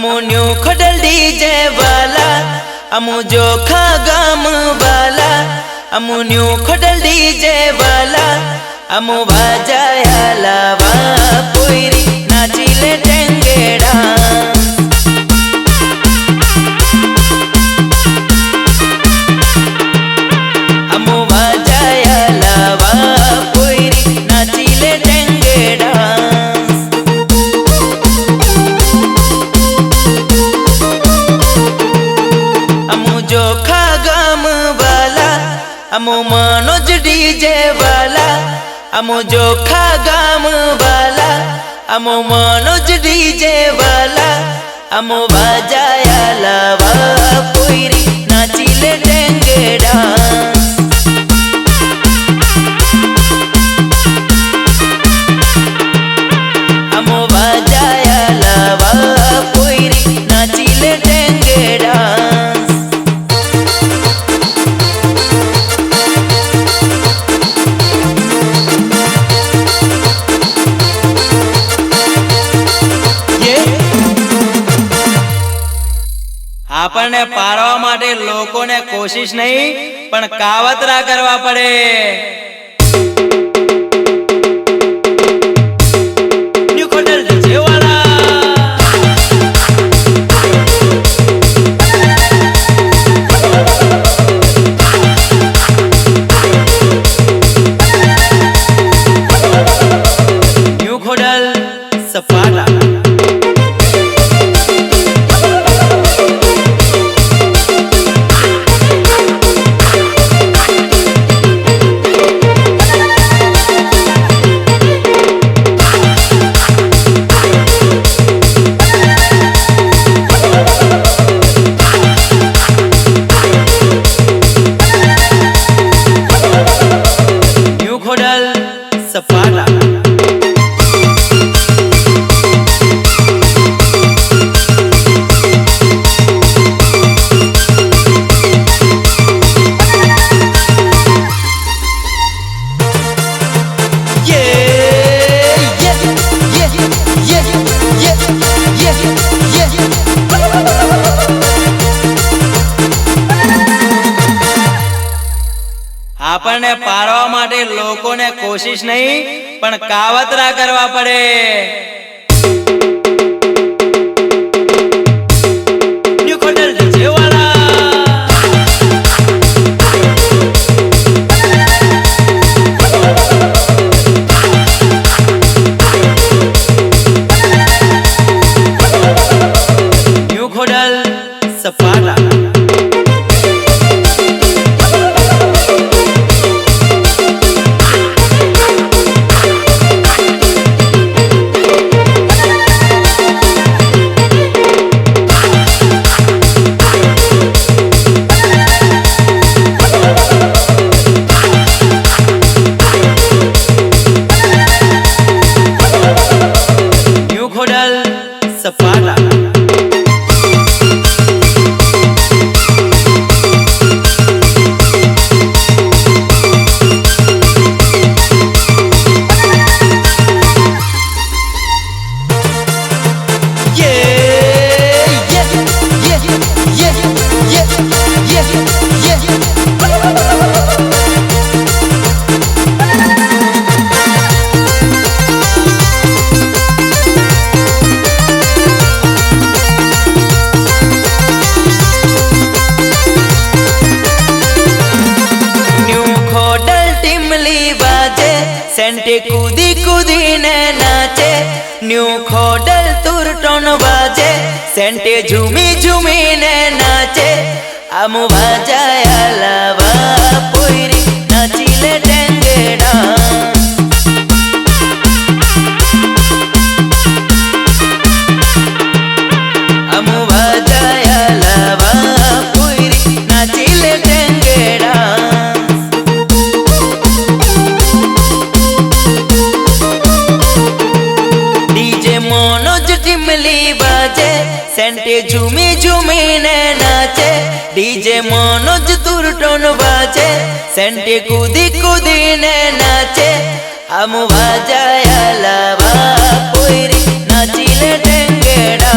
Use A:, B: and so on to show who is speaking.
A: अमु new Khodal DJ वाला अमु जोखा गाम वाला अमु न्यू खोडल डीजे वाला अमु बाजाया लावा पोईरी नाचीले टेंगेड़ा अमु बाजाया लावा पोईरी नाचीले टेंगेड़ा अमु जोखा गाम वाला अमु मनोज डीजे वाला अमु जोखा गाम वाला अमु मनोज डीजे वाला अमु बाजाया लावा पोईरी नाचीले टेंगेड़ा अमु बाजाया लावा पोईरी नाचीले टेंगेड़ा आपने पारवा माटे लोकोने कोशिश नहीं पण कावतरा करवा पड़े। न्यू खोडल डीजे वाला न्यू खोडल सपाटा सपाटा आपने पारवा माटे लोकोने कोशिश नहीं पण कावतरा करवा पड़े। न्यू खोडल डीजे वाला न्यू खोडल सपाटा सपाटा सेंटे कूदी कूदी ने नाचे न्यू खोडल तुरटोन बाजे सेंटे झूमी झूमी ने नाचे अमु बाजाया लावा पोईरी नाचीले टेंगेड़ा अमु बाजाया लावा पोईरी नाचीले टेंगेड़ा मनोज टिमली बाजे सेंटे झूमी झूमी ने नाचे डीजे मनोज तुरटोन बाजे सेंटे कूदी कूदी ने नाचे अमु बाजाया लावा पोईरी नाचीले टेंगेड़ा